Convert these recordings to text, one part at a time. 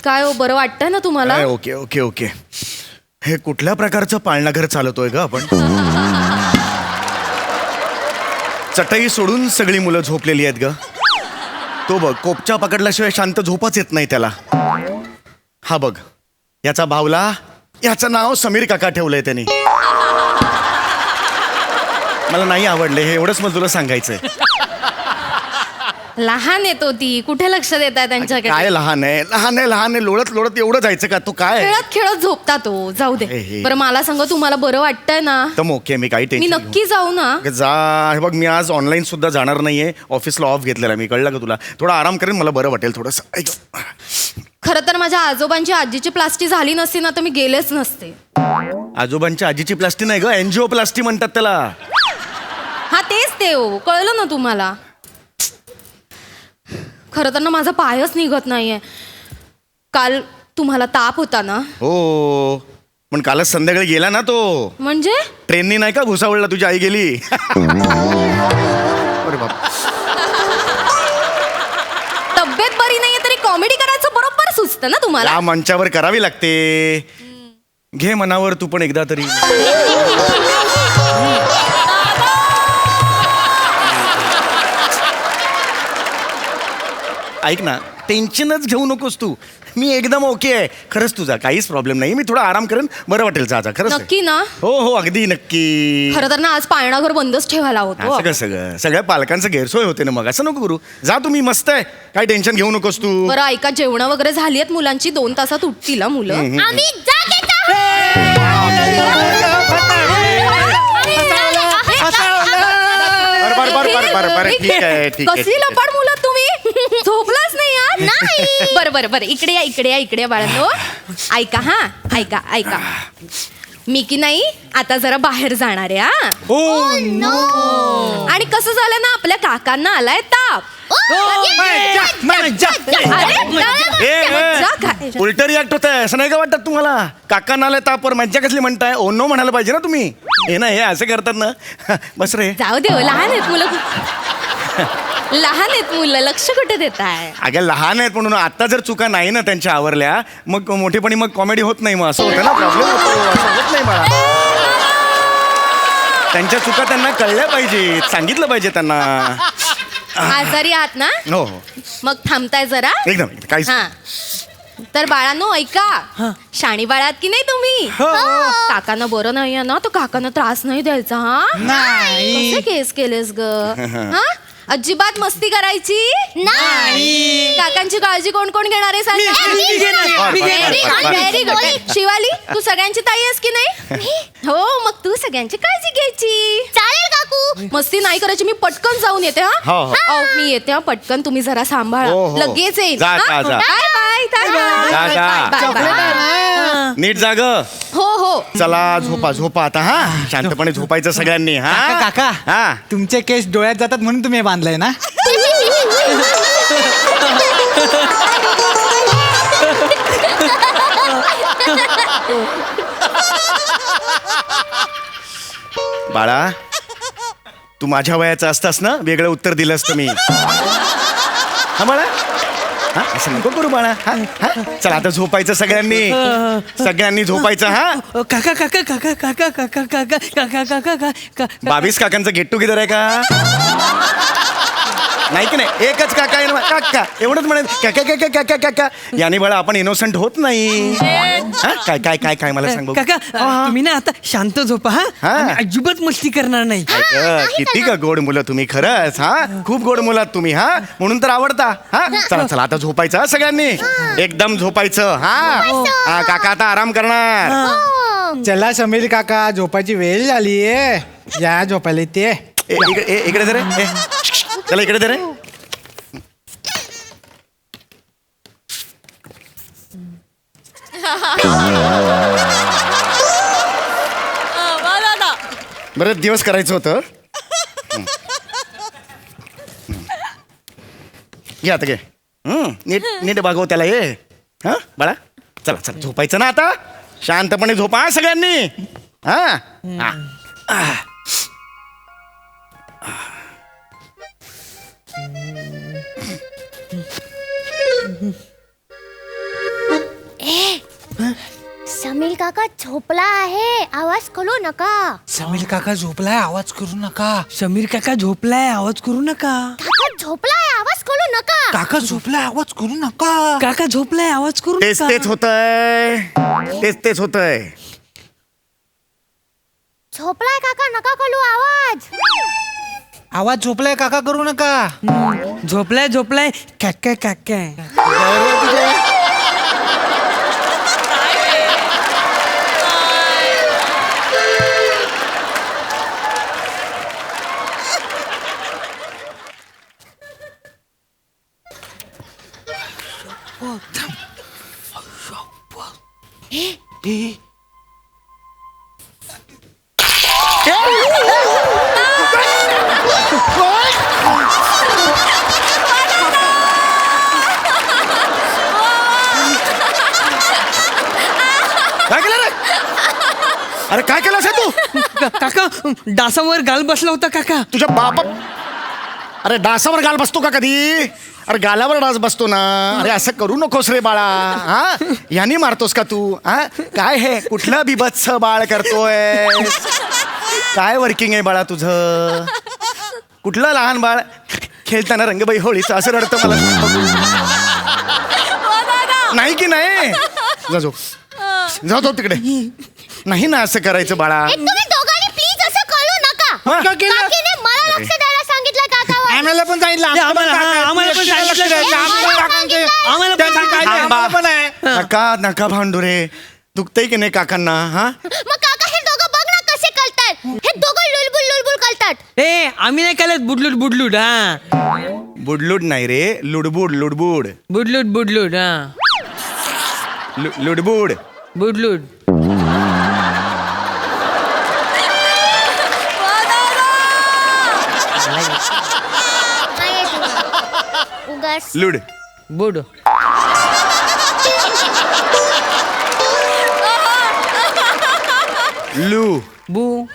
काय हो, बरं वाटतंय ना तुम्हाला? Okay okay okay. हे कुठल्या प्रकारचं पाळणाघर चालवतोय ग आपण? चटई सोडून सगळी मुलं झोपलेली आहेत ग. तो बघ, कोपच्या पकडल्याशिवाय शांत झोपच येत नाही त्याला. हा बघ, याचा भावला, याचं नाव समीर काका ठेवलंय त्यांनी. मला नाही आवडले हे, एवढंच मला तुला सांगायचंय. लहान येतो ती, कुठे लक्ष देताय त्यांच्याकडे? काय लहान आहे, लहान आहे, लहान आहे, लोळत लोळत एवढं जायचं का? तू काय खेळत खेळत झोपता तो. जाऊ हे, दे. हे. बरं मला सांगा, तुम्हाला बरं वाटतंय ना? तर ओके, मी काही मी टेन्शन नक्की जाऊ ना? जा. हे बघ, मी आज ऑनलाईन सुद्धा जाणार नाहीये, ऑफिसला ऑफ घेतलेला मी, कळलं का तुला? थोडा आराम करेन, मला बरं वाटेल थोडंसं. ऐक. खरं तर माझ्या आजोबांची आजीची प्लास्टी झाली नसती ना तर मी गेलेच नसते. आजोबांच्या आजीची प्लास्टी नाही ग, एनजीओ प्लास्टी म्हणतात त्याला. हा तेच ते हो, कळलं ना तुम्हाला? खरं तर ना माझा पायच निघत नाहीये. काल तुम्हाला ताप होता ना? हो, पण कालच संध्याकाळी गेला ना तो. म्हणजे ट्रेननी नाही का भुसावळला तुझी आई गेली? अरे बाप. तब्येत बरी नाहीये तरी कॉमेडी करायचं बरोबर सुचतं ना तुम्हाला? या मंचावर करावी लागते. घे मनावर तू पण एकदा तरी. ऐक ना, टेन्शनच घेऊ नकोस तू. मी एकदम ओके आहे. खरंच तुझा काहीच प्रॉब्लेम नाही. मी थोडा आराम करेन, बरं वाटेल. जा जा, खरंच आहे. नक्की ना? हो हो, अगदी नक्की. खरं तर ना आज पाळणाघर बंदच ठेवायला होतो. असं कसं? सगळ्या पालकांचं गैरसोय होते ना, मग असं नको करू. जा तुम्ही, मस्त आहे, काही टेन्शन घेऊ नकोस तू. बरं ऐका, जेवण वगैरे झाली आहेत मुलांची, 2 तासात उठतील हा मुलं. आम्ही जागेच बरं, ठीक आहे, ठीक आहे. कसली लपाड मुलं तुम्ही? झोपलाच नाही यार? नाही. बरं इकडे या, इकडे या, इकडे या बाळांनो. ऐका हा, ऐका ऐका. मी की नाही आता जरा बाहेर जाणार आहे हा. आणि कसं झालं ना, आपल्या काकांना आलाय ताप. उलट रिॲक्ट होत आहे, असं नाही का वाटत तुम्हाला? काका नाले तापर मज्जा कसली म्हणताय? ओ नो म्हणायला पाहिजे ना तुम्ही. हे ना, हे असं करतात ना. बस रे. जाऊ दे, लहान आहेत मुलं. लहान आहेत मुलं, लक्ष कुठे देताय? अगं लहान आहेत म्हणून आता जर चुका नाही ना त्यांच्या आवरल्या, मग मोठेपणी मग कॉमेडी होत नाही. मग असं होतं ना, प्रॉब्लेम होतो. असं होत नाही मला. त्यांच्या चुका त्यांना कळल्या पाहिजेत, सांगितलं पाहिजे त्यांना. आजारी आहात ना? हो हो, मग थांबताय जरा. एकदम काहीच. हा. तर बाळांनो ऐका, शाणी बाळात की नाही तुम्ही? काकांना बरं नाहीये ना, तर काकांना त्रास नाही द्यायचा. हा नाही. कसे केस केलेस ग? हा, अजिबात मस्ती करायची नाही. काकांची काळजी कोण कोण घेणार आहे? Very good. शिवाली, तू सगळ्यांची ताई आहेस की नाही? हो, मग तू सगळ्यांची काळजी घ्यायची. चालेल काकू. मस्ती नाही करायची. मी पटकन जाऊन येते. हा हो, हो. मी येते हा, पटकन. तुम्ही जरा सांभाळा. हो, हो. लगेच येईल. जा, जा, जा. Bye bye. जा, जा. Bye bye. नीट जाग. हो हो. चला झोपा झोपा आता. हा, शांतपणे झोपायचं सगळ्यांनी. हा काका हा. तुमचे केस डोळ्यात जातात म्हणून तुम्ही हे बांधलंय ना? बाळा, तू माझ्या वयाचा असतास ना, वेगळं उत्तर दिलं असतं मी. हा बाळा, हा असं नको करू बाळा. हा हा, चला आता झोपायचं सगळ्यांनी. सगळ्यांनी झोपायचं. हा, काका काका काका काका काका काका काका काका काका 22 काकांचं गेट टुगेदर आहे का? नाही की नाही? एकच काका आहे ना, काका एवढंच म्हणेल. काका काका काका काका. याने बाळा आपण इनोसंट होत नाही. हा, काय काय काय काय मला सांग बघू. काका तुम्ही ना आता शांत झोपा. हा हा. आम्ही अजिबात मस्ती करणार नाही. किती का गोड मुलं तुम्ही, खरंच. हा, खूप गोड मुलं आहात तुम्ही. हा, म्हणून तर आवडता. हा, चला चला आता झोपायचं हा सगळ्यांनी. एकदम झोपायचं. हा, काका आता आराम करणार. चला समीर काका, झोपायची वेळ झालीये. या झोपायला ते. इकडे दे रे. चला इकडे दे रे. बरेच दिवस करायचं होतं. घे आता घे. नीट नीट बागव त्याला. ये हा बाळा, चला चला झोपायचं ना आता. शांतपणे झोपा हा सगळ्यांनी. हा हा. समीर काका झोपला आहे, आवाज करू नका. समीर काका झोपलाय, आवाज करू नका. समीर काका झोपलाय, आवाज करू नका. काका झोपलाय, आवाज करू नका. काका झोपलाय, आवाज करू नका. काका झोपलाय, आवाज करू तेच नका. तेच होतंय, तेच होतंय. झोपलाय काका, नका करू आवाज. आवाज झोपलाय, काका करू नका. झोपलाय काका काका. काय केलं रे? अरे काय केलंस हे तू? काका डासावर गाल बसला होता काका. तुझ्या बापा, अरे डासावर गाल बसतो का कधी? अरे गालावर डास बसतो ना. अरे असं करू नकोस रे बाळा. हा, याने मारतोस का तू? हा, काय हे कुठलं बिभत्स बाळ करतोय? काय वर्किंग आहे बाळा तुझं? कुठलं लहान बाळ खेळताना रंगबाई होळीचं असं रडतं मला? नाही की नाही? जा झोप, जा झोप तिकडे. नाही ना असं करायचं बाळा. तुम्ही दोघांनी प्लीज असं करू नका. हा? काकीने मला लक्ष द्यायला सांगितलं काकावर. आम्हाला पण सांगितलं. आम्हाला पण सांगितलं. आम्हाला पण सांगितलं. आम्हाला पण आहे. नका भांडू रे. दुखतंय की नाही काकांना? हा, मग काका हे दोघं बघ ना कसे कळतात. हे दोघं लुलबुल कळतात. ए आम्ही नाही केलं बुडलूड हा. बुडलुड नाही रे, लुडबुड लुडबुड बुडलूड हा. लुडबुड. बुडलूड. नाही तू. उगाच. लुड. बुड. लू. बू.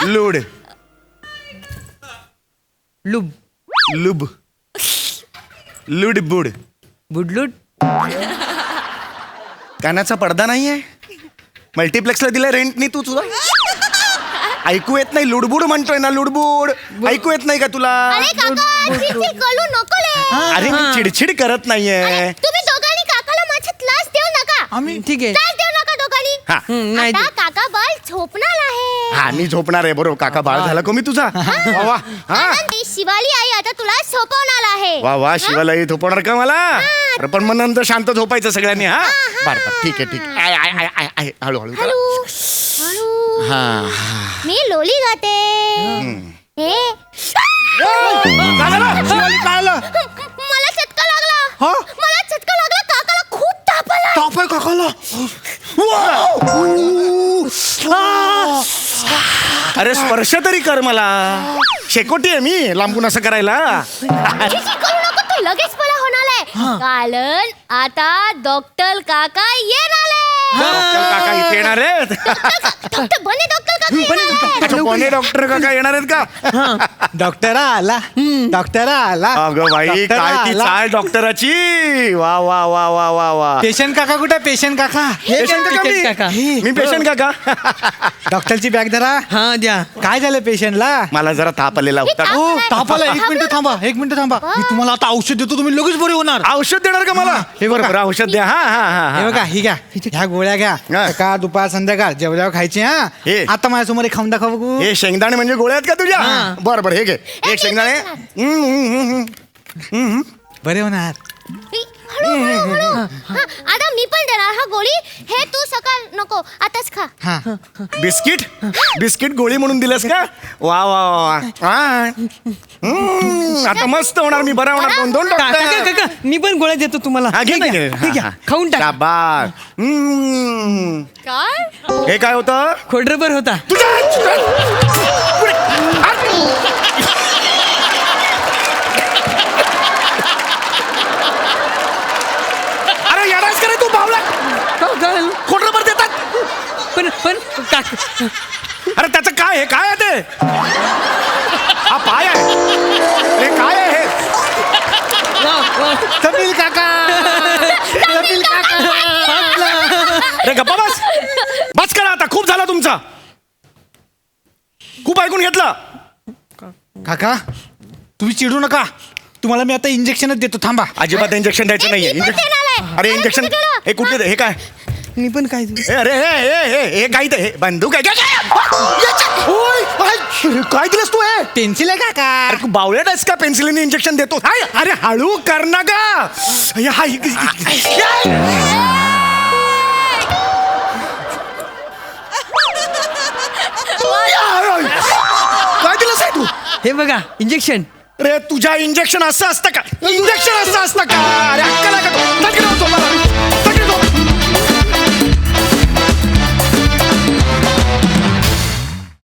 लुड. लुब. लुब. लुडबुड. बुडलूड. कानाचा पडदा नाहीये? मल्टिप्लेक्सला दिलाय रेंटनी तू तुला? ऐकू येत नाही? लुडबुड म्हणतोय ना, लुडबुड. ऐकू येत नाही का तुला? अरे काका चिडचिड करू नको ले. अरे मी चिडचिड करत नाहीये. तुम्ही दोघांनी काकाला माझा त्रास देऊ नका. आम्ही ठीक आहे. त्रास देऊ नका दोघांनी. हा नाही आता काका बाल झोपणार आहे. हा, मी झोपणार आहे. बरोबर, काका बाळ झाला का मी तुझा? वा वा. हा, आनंदी, शिवाली आई आता तुला झोपवणार आहे. वा वा. शिवालाही झोपवणार का मला? अरे पण मग नंतर शांत झोपायचं सगळ्यांनी. हा, बरं ठीक आहे ठीक आहे. आय आय आय आय हळूहळू. हळू हळू. हा. मी लोली गाते. हे काय झालं? मला चटका लागला. हा? मला चटका लागला. काकाला खूप ताप आला. ताप आहे काकाला. अरे स्पर्श तरी कर मला. शेकोटी आहे मी लांबून असं करायला. चिडचिड करू नको, तू लगेच बरा होणार आहे. कारण आता डॉक्टर काका येणार आहे. डॉक्टर काका इथे येणार आहेत? डॉक्टर बने डॉक्टर काका येणार आहे. अच्छा, कोणी डॉक्टर काका येणार आहेत का? डॉक्टर आला. डॉक्टर आला. अगं बाई, डॉक्टर काय ती आला. चाल डॉक्टराची. वा वा वा वा वा वा. पेशंट काका कुठे? पेशंट काका. पेशंट काका मी? काका. मी पेशंट काका. डॉक्टरची बॅग धरा. हा द्या. काय झालं पेशंटला? मला जरा ताप आलेला होता. ताप हो आलाय. तापाला. एक मिनिट थांबा, एक मिनिट थांबा. मी तुम्हाला आता औषध देतो, तुम्ही लगेच बरे होणार. औषध देणार का मला? हे बघा. बरं औषध द्या. हा हा हा हे हा. बघा, ही घ्या. ह्या गोळ्या घ्या. हा. सकाळ दुपार संध्याकाळ जेवल्यावर खायची. हा हे. आता माझ्यासमोर एक खाऊन दाखवा बघू. हे शेंगदाणे म्हणजे गोळ्या आहेत का तुझ्या? हा. बरं बरं, हे घे. एक शेंगदाणे. बरे होणार. हळू हळू हळू. हा, आता मी पण देणार हा गोळी. हे तू सकाळ नको, आताच खा. हा. बिस्किट. बिस्किट गोळी म्हणून दिलंस का? वा वा वा. हा. आता मस्त होणार, मी बरा होणार. दोन दोन काका डॉक्टर. काका मी पण गोळ्या देतो तुम्हाला. हा, घे हे ना, घ्या, घे. हे घ्या. हा, खाऊन टाका. शाबास. काय? हे काय होतं? खोडरबर होता. अरे येणारच करे तू बावला. खोटं बरं देतात. पण काका अरे त्याचं काय आहे? काय आहे ते? हा पाय आहे. हे काय आहे हे? कपिल काका कपिल काका अरे गप्पा बस. बस करा आता, खूप झाला तुमचा. खूप ऐकून घेतलं. काका तुम्ही चिडू नका, तुम्हाला मी आता इंजेक्शनच देतो, थांबा. अजिबात इंजेक्शन द्यायचं नाहीये. अरे इंजेक्शन हे कुठे हे काय? मी पण काय अरे हे काय ते हे बंदूक आहे ओय, काय दिलंस तू हे? पेन्सिल आहे काका. अरे तू बावळट आहेस का? पेन्सिलीने इंजेक्शन देतो. हाय, अरे हळू कर ना गा. काय दिलंस आहे तू? हे बघा इंजेक्शन. अरे तुझ्या इंजेक्शन असं असतं का? इंजेक्शन असं असतं का?